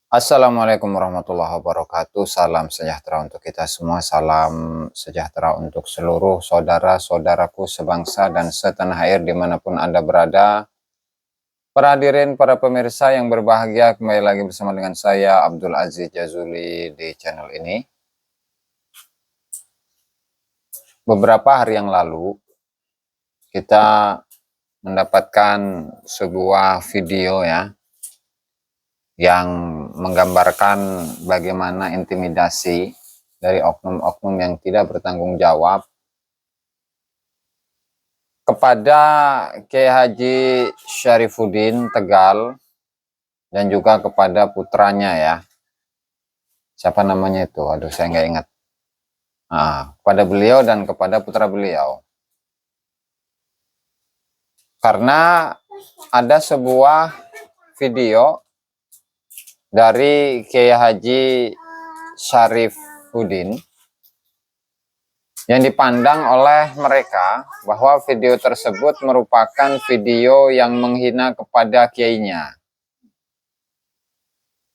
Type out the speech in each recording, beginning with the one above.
Assalamualaikum warahmatullahi wabarakatuh. Salam sejahtera untuk kita semua. Salam sejahtera untuk seluruh saudara-saudaraku sebangsa dan setanah air dimanapun Anda berada. Para hadirin, para pemirsa yang berbahagia, kembali lagi bersama dengan saya Abdul Aziz Jazuli di channel ini. Beberapa hari yang lalu kita mendapatkan sebuah video yang menggambarkan bagaimana intimidasi dari oknum-oknum yang tidak bertanggung jawab kepada Kiai Haji Syarifuddin Tegal dan juga kepada putranya ya. Siapa namanya itu? Aduh, saya nggak ingat. Kepada beliau dan kepada putra beliau. Karena ada sebuah video dari Kiai Haji Syarifuddin yang dipandang oleh mereka bahwa video tersebut merupakan video yang menghina kepada kiainya.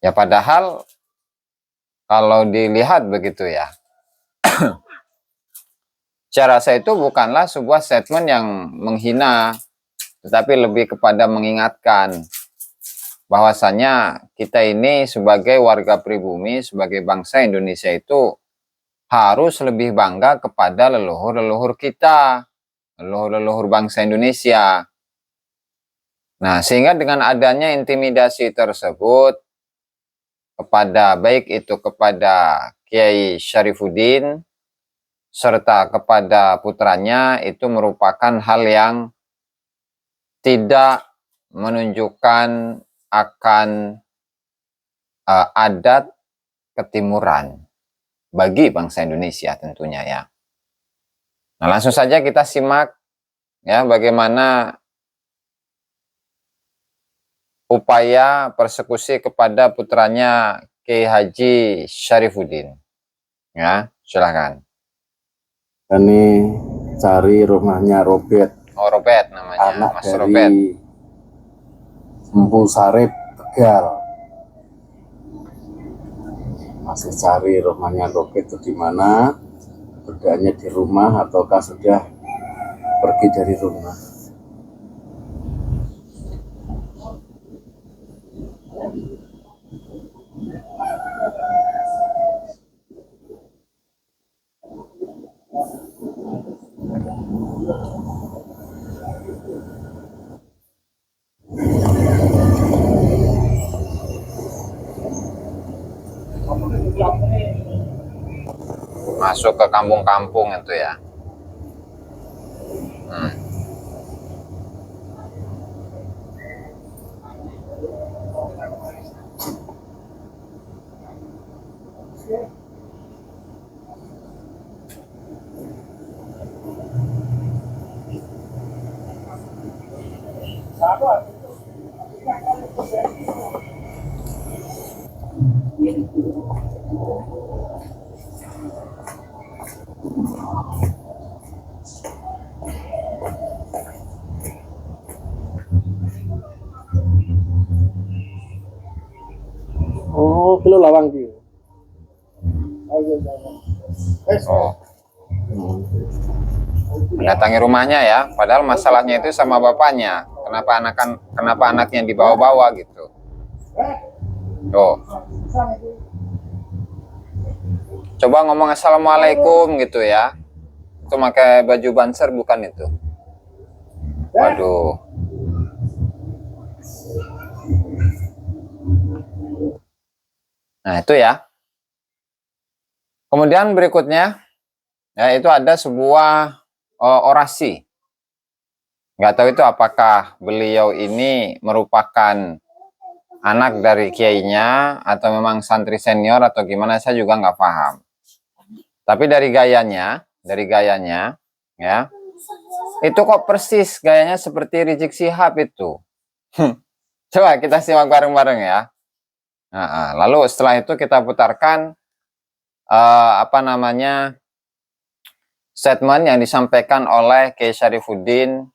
Ya padahal kalau dilihat begitu ya, saya rasa itu bukanlah sebuah statement yang menghina, tetapi lebih kepada mengingatkan bahwasanya kita ini sebagai warga pribumi, sebagai bangsa Indonesia itu harus lebih bangga kepada leluhur-leluhur kita, leluhur-leluhur bangsa Indonesia. Nah, sehingga dengan adanya intimidasi tersebut baik itu kepada Kiai Syarifuddin serta kepada putranya, itu merupakan hal yang tidak menunjukkan akan adat ketimuran bagi bangsa Indonesia tentunya ya. Nah, langsung saja kita simak ya bagaimana upaya persekusi kepada putranya Kiai Haji Syarifuddin. Ya, silakan. Ini cari rumahnya Robert. Oh, Robert namanya, anak Mas dari Robert. Empu Sarip Tegal. Masih cari rumahnya Robert itu di mana? Berdanya di rumah ataukah sudah pergi dari rumah? Masuk ke kampung-kampung itu ya. Oh, kilo lawang ki. Oh, mendatangi rumahnya ya, padahal masalahnya itu sama bapaknya. Kenapa anaknya dibawa-bawa gitu. Tuh. Coba ngomong assalamualaikum gitu ya. Itu pakai baju banser bukan itu? Waduh. Nah itu ya. Kemudian berikutnya ya itu ada sebuah orasi. Nggak tahu itu apakah beliau ini merupakan anak dari kiainya atau memang santri senior atau gimana, saya juga nggak paham. Tapi dari gayanya ya, itu kok persis gayanya seperti Rizik Syihab itu. Coba kita simak bareng-bareng ya. Lalu setelah itu kita putarkan statement yang disampaikan oleh Kiai Syarifuddin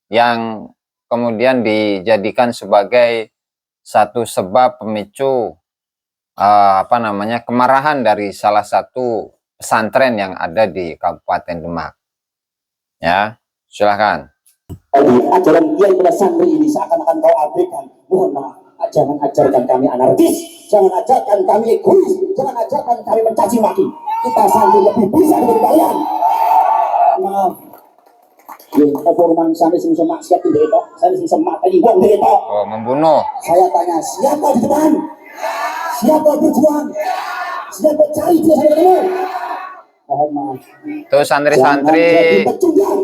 yang kemudian dijadikan sebagai satu sebab pemicu apa namanya, kemarahan dari salah satu pesantren yang ada di Kabupaten Demak. Ya, silakan. Ajaran kiai pada santri ini seakan-akan kau abaikan. Mohon maaf, jangan ajarkan kami anarkis, jangan ajarkan kami egois, jangan ajarkan kami mencaci maki. Kita santri lebih bisa dari kalian. Maaf. Apa rumah sana sing semak siap di itu, sana sing semak tadi wong di itu. Oh, membunuh. Saya tanya, siapa di depan? Siapa berjuang? Siapa cari dia sampai ketemu? Mohon maaf. Tuh santri-santri, Jangan jadi pecundang.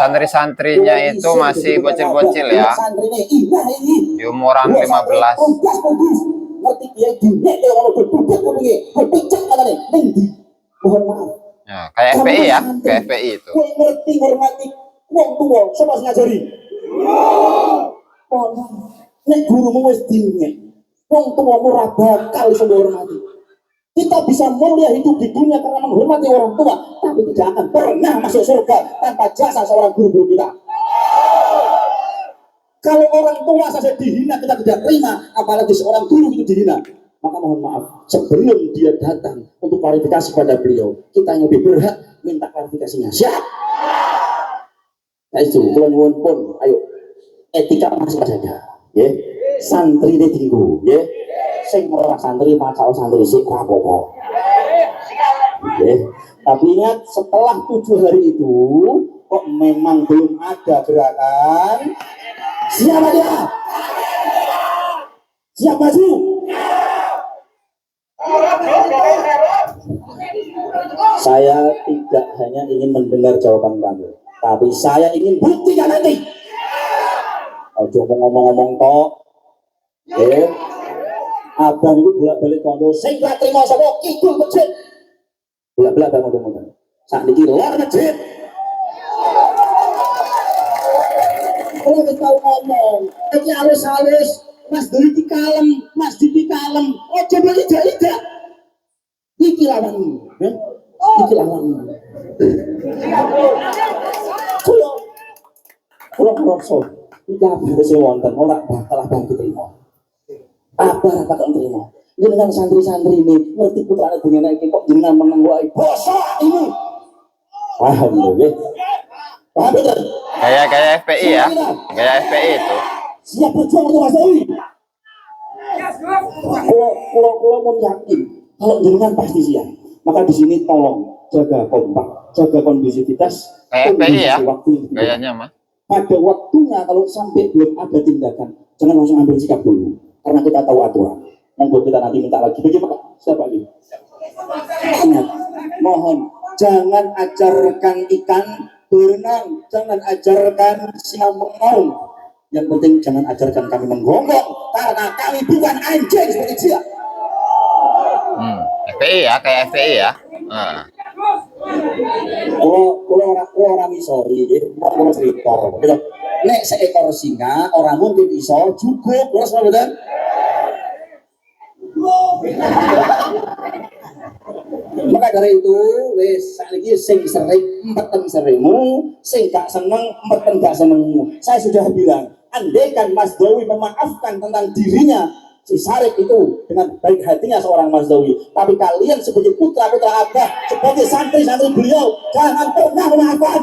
santri-santrinya itu masih bocil-bocil ya, di umuran 15. Ngerti dia dinek kalau berbudak kupinge, berpicak katane ning ndi. Mohon maaf. Ya, kayak FPI ya, kayak FPI itu. Kowe ngerti hormati wong tuwa, sapa sing ngajari? Mohon maaf. Nek gurumu wis dinek, wong tuwamu ora bakal iso hormati. Kita bisa mulia hidup di dunia karena menghormati orang tua, tapi tidak akan pernah masuk surga tanpa jasa seorang guru-guru kita. Kalau orang tua saja dihina kita tidak terima, apalagi seorang guru itu dihina. Maka mohon maaf, sebelum dia datang untuk klarifikasi pada beliau, kita yang lebih berhak minta klarifikasinya. Siap? Nah itu, tuan pun, ayo etika masih saja, ya. Santri ini tinggu, ya. Sing ora santri macam santri sik apa-apa. Ya. Tapi ingat setelah 7 hari itu kok memang belum ada gerakan. Siapa dia? Siap maju? Saya tidak hanya ingin mendengar jawaban kamu, tapi saya ingin buktikan nanti. Ojo ngomong-ngomong tok. Ya. Abang itu bolak-balik kondo, sing gak terima sapa kidul masjid. Bolak-balik abang ngomong-ngomong. Saat ini lor masjid. Kalau kita ngomong, iki halus-halus, Mas Dwi kalem, Mas Dwi kalem. Oh coba tidak. Iki lawan, ya. Iki lawan. Kalau ngerasa, iki apa sih wonten, ora bakal abang diterima. Apa kata terima? Dengan santri-santri ini ngerti putra dengan iki kok jenengan menang wae. Bosok ini. Paham ya? Paham ya? Kayak FPI ya, kayak FPI itu. Siap berjuang untuk Mas Dewi. Kalau mau yakin, kalau jenengan pasti siap. Maka di sini tolong jaga kompak, jaga kondisivitas. Kayak FPI ya, kayaknya mah. Pada waktunya kalau sampai belum ada tindakan, jangan langsung ambil sikap dulu. Karena kita tahu aturan. Monggo kita nanti minta lagi. Bagaimana? Siapa lagi? Ingat, mohon jangan ajarkan ikan berenang, jangan ajarkan singa mengaum. Yang penting jangan ajarkan kami menggonggong, karena kami bukan anjing seperti dia. FPI ya, kayak FPI ya. Kalau orang iso, kalau cerita, nek seekor singa orang mungkin iso juga, terus betul. Maka dari itu, wes lagi sing sering empeten serimu, sing gak seneng empeten gak senengmu. Saya sudah bilang, andaikan Mas Dewi memaafkan tentang dirinya, si Sarip itu dengan baik hatinya seorang Mas Dewi. Tapi kalian sebagai putra-putra Abah, sebagai santri-santri beliau, jangan pernah memaafkan.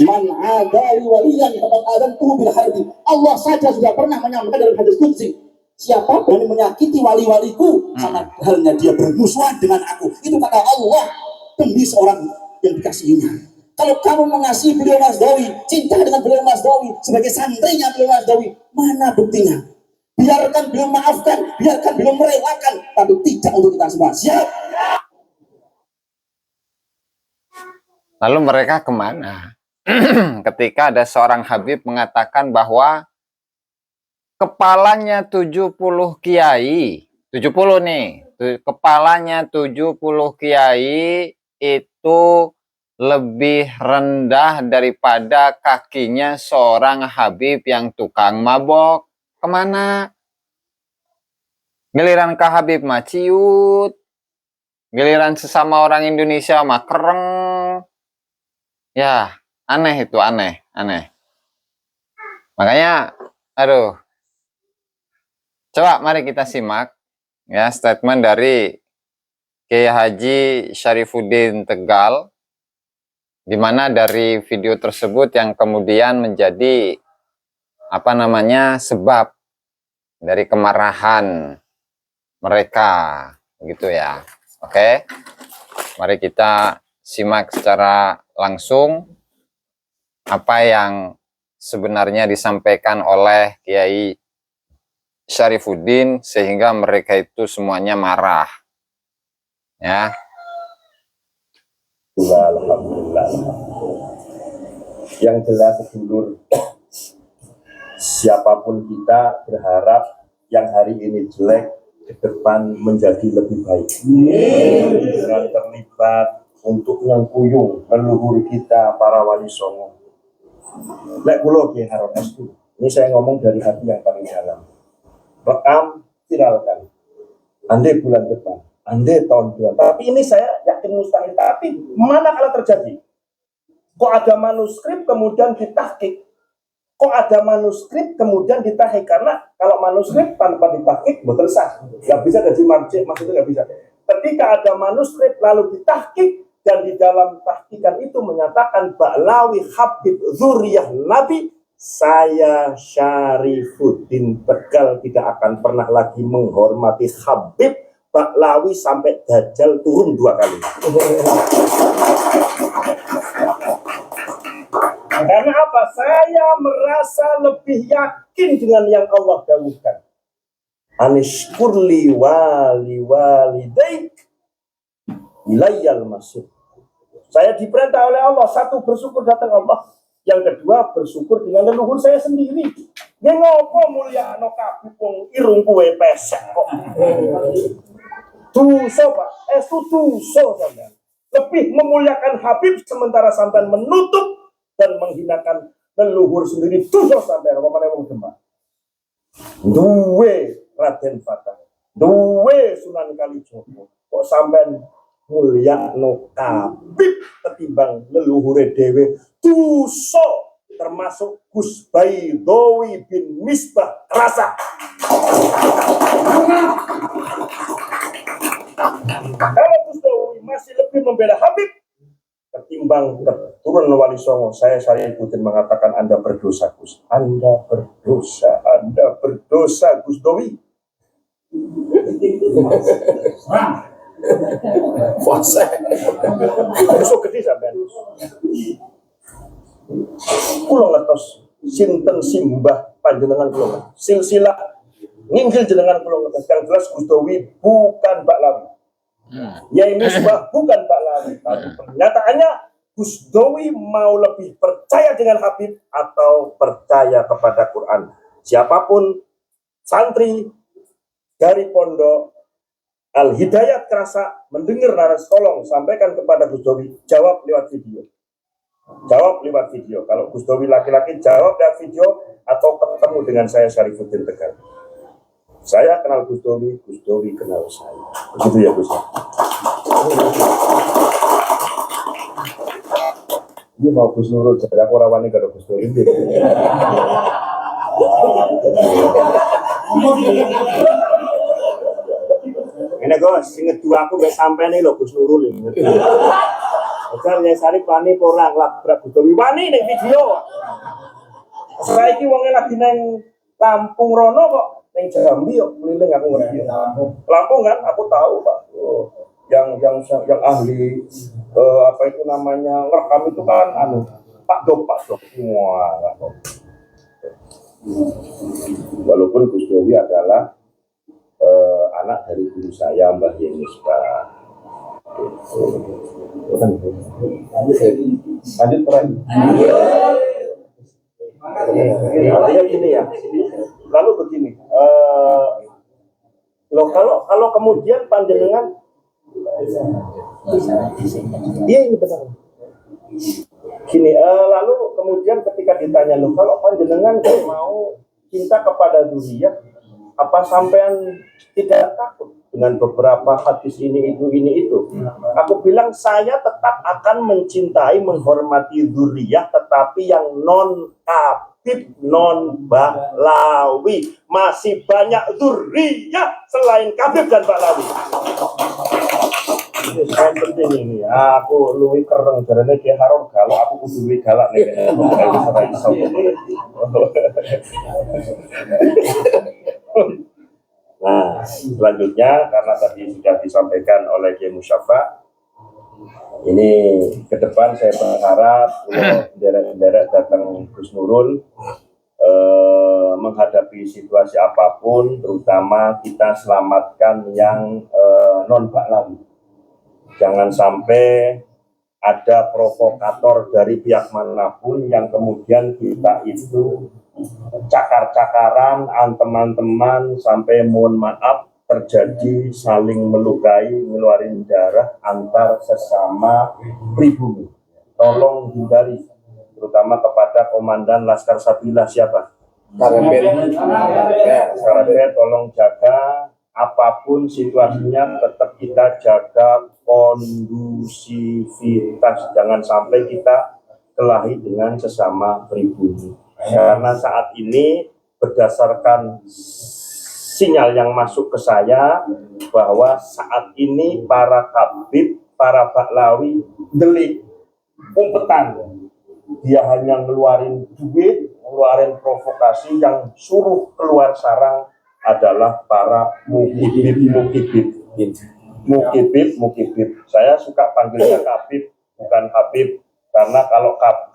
Man adali waliyan faqad adantuhu bil harbi. Allah saja sudah pernah menyampaikan dalam hadis qudsi, siapa berani menyakiti wali-waliku sama halnya dia bermusuhan dengan aku. Itu kata Allah demi seorang yang dikasihinya. Kalau kamu mengasihi beliau Mas Dewi, cinta dengan beliau Mas Dewi, sebagai santrinya beliau Mas Dewi, mana buktinya? Biarkan beliau maafkan, biarkan beliau merelakan, tapi tidak untuk kita semua. Siap? Lalu mereka kemana? Ketika ada seorang Habib mengatakan bahwa kepalanya 70 kiai, 70 nih, kepalanya 70 kiai itu lebih rendah daripada kakinya seorang Habib yang tukang mabok. Kemana? Giliran ke Habib mah ciut, giliran sesama orang Indonesia mah kereng. Ya, aneh itu, aneh. Makanya, aduh, Coba mari kita simak ya statement dari Kiai Haji Syarifuddin Tegal, di mana dari video tersebut yang kemudian menjadi sebab dari kemarahan mereka, gitu ya. Oke, mari kita simak secara langsung apa yang sebenarnya disampaikan oleh Kiai Syarifuddin sehingga mereka itu semuanya marah. Ya. Alhamdulillah. Yang jelas sedulur, siapapun kita berharap yang hari ini jelek ke depan menjadi lebih baik. Dengan terlibat untuk nyengkuyung leluhur kita para wali songo. Lek kula Ki Harun Estu. Ini saya ngomong dari hati yang paling dalam. Rekam, viralkan. Andai bulan depan, andai tahun depan. Tapi ini saya yakin mustahil. Tapi mana kalau terjadi? Kok ada manuskrip kemudian ditahqiq? Kok ada manuskrip kemudian ditahqiq? Karena kalau manuskrip tanpa ditahqiq betul sah. Nggak bisa jadi marji, maksudnya nggak bisa. Ketika ada manuskrip lalu ditahqiq dan di dalam tahqiqan itu menyatakan Ba'lawi Habib Zuriyah Nabi, saya Syarifuddin Tegal tidak akan pernah lagi menghormati Habib Ba'lawi sampai Dajjal turun 2 kali. Karena apa? Saya merasa lebih yakin dengan yang Allah dawuhkan. Anishkurli wali walidaik ilayyal masuk. Saya diperintah oleh Allah, satu bersyukur datang Allah. Yang kedua bersyukur dengan leluhur saya sendiri. Ya ngopo mulia no kabeh wong irung kuwe pesek kok. Dosa Pak, dosa sampean. Lebih memuliakan Habib sementara sampean menutup dan menghinakan leluhur sendiri. Dosa sampean apa meneh wong Demak. Duwe Raden Fatah, duwe Sunan Kalijogo. Kok sampean mulia no Habib ketimbang leluhure dhewe. Dosa termasuk Gus Baidowi bin Misbah rasa. Kalau Gus Baidowi masih lebih membela Habib ketimbang keturunan Wali Songo, saya Syarifuddin mengatakan Anda berdosa Gus. Anda berdosa Gus Baidowi. Puasa. Besok gede sampean. Kula ngertos sinten simbah panjenengan kula. Silsilah nginggil jenengan kula ngertos. Yang jelas Gus Baidowi bukan Ba'lawi. Yai Misbah bukan Ba'lawi. Tapi pernyataannya Gus Baidowi mau lebih percaya dengan Habib atau percaya kepada Quran. Siapapun santri dari pondok Al-Hidayat Kerasa mendengar naras, tolong sampaikan kepada Gus Baidowi, jawab lewat video. Jawab lewat video. Kalau Gus Baidowi laki-laki, jawab lewat video atau ketemu dengan saya Syarifuddin Tegal. Saya kenal Gus Baidowi kenal saya. Begitu ya Gus. Ini mau Gus Nurul, jadi aku rawani kalau Gus Baidowi. Ini Gus, inget dua aku gak sampai nih loh Gus Nurul ini. Oke, ya Sarif wani porang labrak Gus Baidowi wani ning video. Saiki wonge lagi nang Lampung rono kok ning Jambi kok keliling aku ngerti. Lampung kan aku tahu Pak. Yang ahli apa itu namanya ngerekam itu kan Pak Dok semua. Walaupun Gus Baidowi adalah anak dari guru saya Mbah Yeni Misbah. Lanjut peran. Artinya gini ya. Lalu begini. Kalau kemudian panjenengan, iya ini benar. Gini, lalu kemudian ketika ditanya loh, kalau panjenengan mau cinta kepada dzurriyyah, apa sampean tidak takut dengan beberapa hadis ini itu? Aku bilang saya tetap akan mencintai, menghormati dzurriyyah, tetapi yang non kafir. Habib non Ba'lawi. Masih banyak zuriyah selain Habib dan Ba'lawi. Ini saya penting ini. Aku luwih kereng jarane Ki Harun kalau aku kudu luwih galak nek Nah, selanjutnya karena tadi sudah disampaikan oleh Kiai Musyafa, ini ke depan saya berharap derek-derek datang Gus Nurul menghadapi situasi apapun, terutama kita selamatkan yang non Ba'lawi. Jangan sampai ada provokator dari pihak manapun yang kemudian kita itu cakar-cakaran, teman-teman sampai mohon maaf terjadi saling melukai, ngeluarin darah antar sesama pribumi. Tolong hindari, terutama kepada Komandan Laskar Sabila siapa? Karabet, tolong jaga apapun situasinya, tetap kita jaga kondusivitas, jangan sampai kita kelahi dengan sesama pribumi. Karena saat ini berdasarkan sinyal yang masuk ke saya bahwa saat ini para Habib, para Ba'lawi delik umpetan. Dia hanya ngeluarin duit, ngeluarin provokasi, yang suruh keluar sarang adalah para mukibib. Saya suka panggilnya Habib, bukan Habib, karena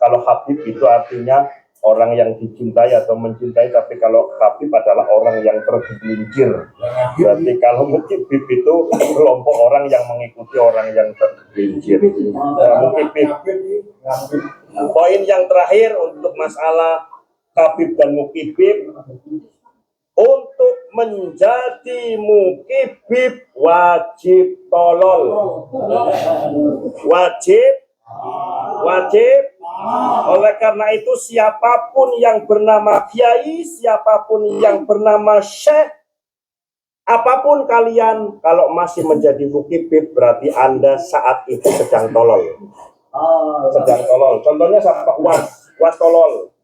kalau Habib itu artinya orang yang dicintai atau mencintai, tapi kalau Habib adalah orang yang tergelincir. Berarti kalau mukibib itu kelompok orang yang mengikuti orang yang tergelincir. Mukibib. Poin yang terakhir untuk masalah Habib dan mukibib, untuk menjadi mukibib wajib tolol. Wajib. Oleh karena itu siapapun yang bernama kiai, siapapun yang bernama syekh, apapun kalian, kalau masih menjadi mukibib berarti Anda saat itu sedang tolol. Contohnya siapa? Was tolol.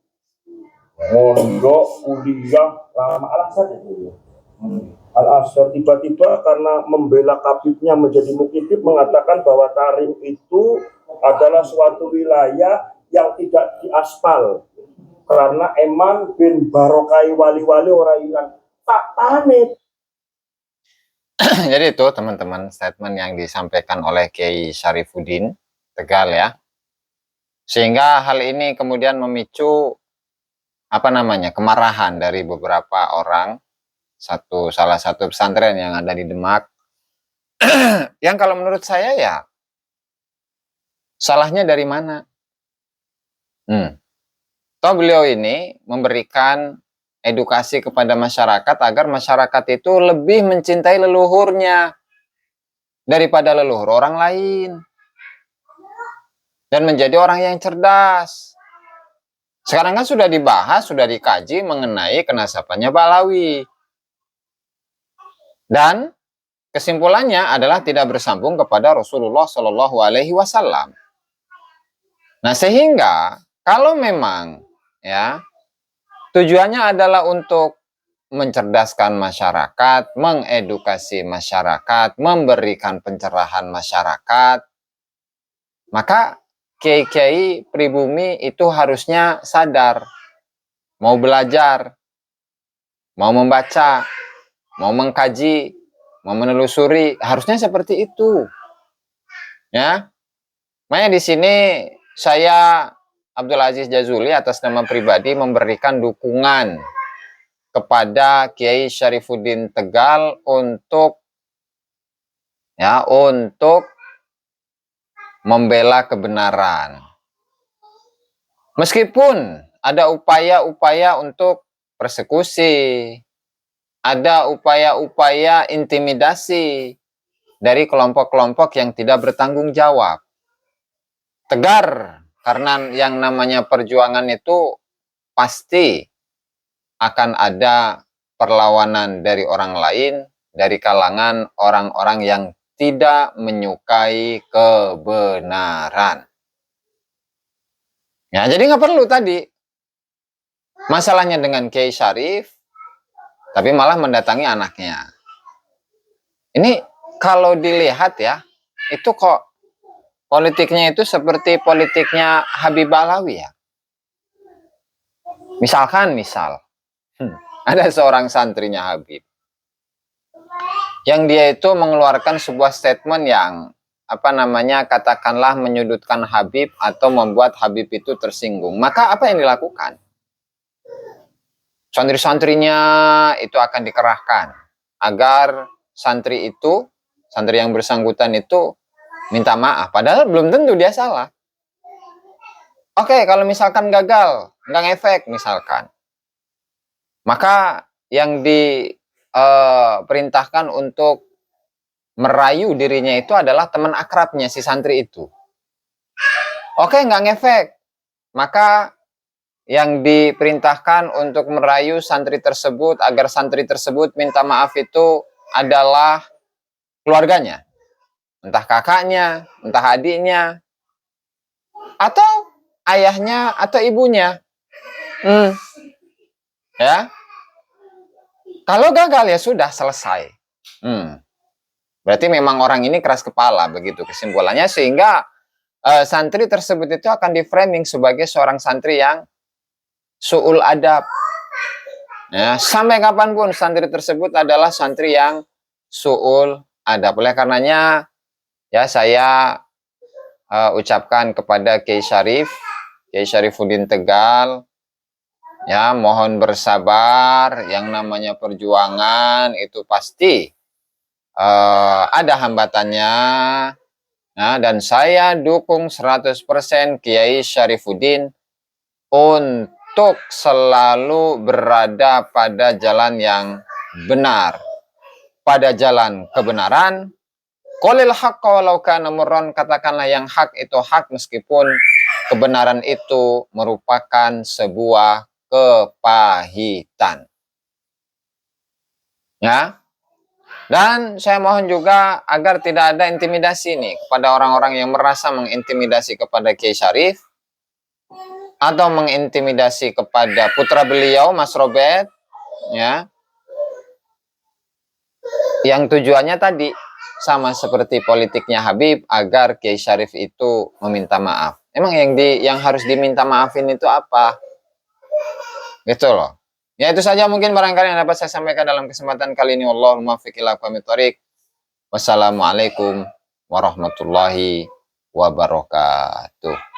Mondok, kuliah, lama alasan itu. Al-Azhar tiba-tiba karena membela Habibnya menjadi mukibib mengatakan bahwa Tarim itu adalah suatu wilayah yang tidak diaspal karena Eman bin Barokai wali-wali orang hilang faktane. Jadi itu teman-teman statement yang disampaikan oleh Kiai Syarifuddin Tegal ya, sehingga hal ini kemudian memicu kemarahan dari beberapa orang, salah satu pesantren yang ada di Demak yang kalau menurut saya ya salahnya dari mana? Toh beliau ini memberikan edukasi kepada masyarakat agar masyarakat itu lebih mencintai leluhurnya daripada leluhur orang lain dan menjadi orang yang cerdas. Sekarang kan sudah dibahas, sudah dikaji mengenai kenasabannya Ba'lawi. Dan kesimpulannya adalah tidak bersambung kepada Rasulullah Shallallahu Alaihi Wasallam. Nah, sehingga kalau memang ya tujuannya adalah untuk mencerdaskan masyarakat, mengedukasi masyarakat, memberikan pencerahan masyarakat, maka kiai-kiai pribumi itu harusnya sadar, mau belajar, mau membaca, mau mengkaji, mau menelusuri, harusnya seperti itu. Ya. Makanya di sini saya Abdul Aziz Jazuli atas nama pribadi memberikan dukungan kepada Kiai Syarifuddin Tegal untuk membela kebenaran. Meskipun ada upaya-upaya untuk persekusi, ada upaya-upaya intimidasi dari kelompok-kelompok yang tidak bertanggung jawab. Tegar, karena yang namanya perjuangan itu pasti akan ada perlawanan dari orang lain, dari kalangan orang-orang yang tidak menyukai kebenaran. Ya, jadi nggak perlu tadi masalahnya dengan Kiai Syarif, tapi malah mendatangi anaknya. Ini kalau dilihat ya, itu kok politiknya itu seperti politiknya Habib Alawi ya. Misalkan, ada seorang santrinya Habib, yang dia itu mengeluarkan sebuah statement yang katakanlah menyudutkan Habib atau membuat Habib itu tersinggung. Maka apa yang dilakukan? Santri-santrinya itu akan dikerahkan agar santri yang bersangkutan itu minta maaf. Padahal belum tentu dia salah. Oke, kalau misalkan gagal, nggak ngefek misalkan. Maka yang diperintahkan untuk merayu dirinya itu adalah teman akrabnya si santri itu. Oke, nggak ngefek. Maka yang diperintahkan untuk merayu santri tersebut agar santri tersebut minta maaf itu adalah keluarganya. Entah kakaknya, entah adiknya, atau ayahnya, atau ibunya. Ya. Kalau gagal ya sudah selesai. Berarti memang orang ini keras kepala, begitu kesimpulannya, sehingga santri tersebut itu akan di-framing sebagai seorang santri yang su'ul adab. Ya, sampai kapanpun santri tersebut adalah santri yang su'ul adab. Oleh karenanya ya saya ucapkan kepada Kiai Syarifuddin Tegal, ya mohon bersabar. Yang namanya perjuangan itu pasti ada hambatannya. Nah, dan saya dukung 100% Kiai Syarifuddin untuk selalu berada pada jalan yang benar, pada jalan kebenaran. Qulil haqqa walau kana murran, katakanlah yang hak itu hak meskipun kebenaran itu merupakan sebuah kepahitan. Ya. Dan saya mohon juga agar tidak ada intimidasi nih kepada orang-orang yang merasa mengintimidasi kepada Kiai Syarif atau mengintimidasi kepada putra beliau Mas Robert, ya. Yang tujuannya tadi sama seperti politiknya Habib, agar Kiai Syarif itu meminta maaf. Emang yang harus diminta maafin itu apa? Gitu loh. Ya itu saja mungkin barangkali yang dapat saya sampaikan dalam kesempatan kali ini. Wallahul muwaffiq ila aqwamit thoriq. Wassalamualaikum warahmatullahi wabarakatuh.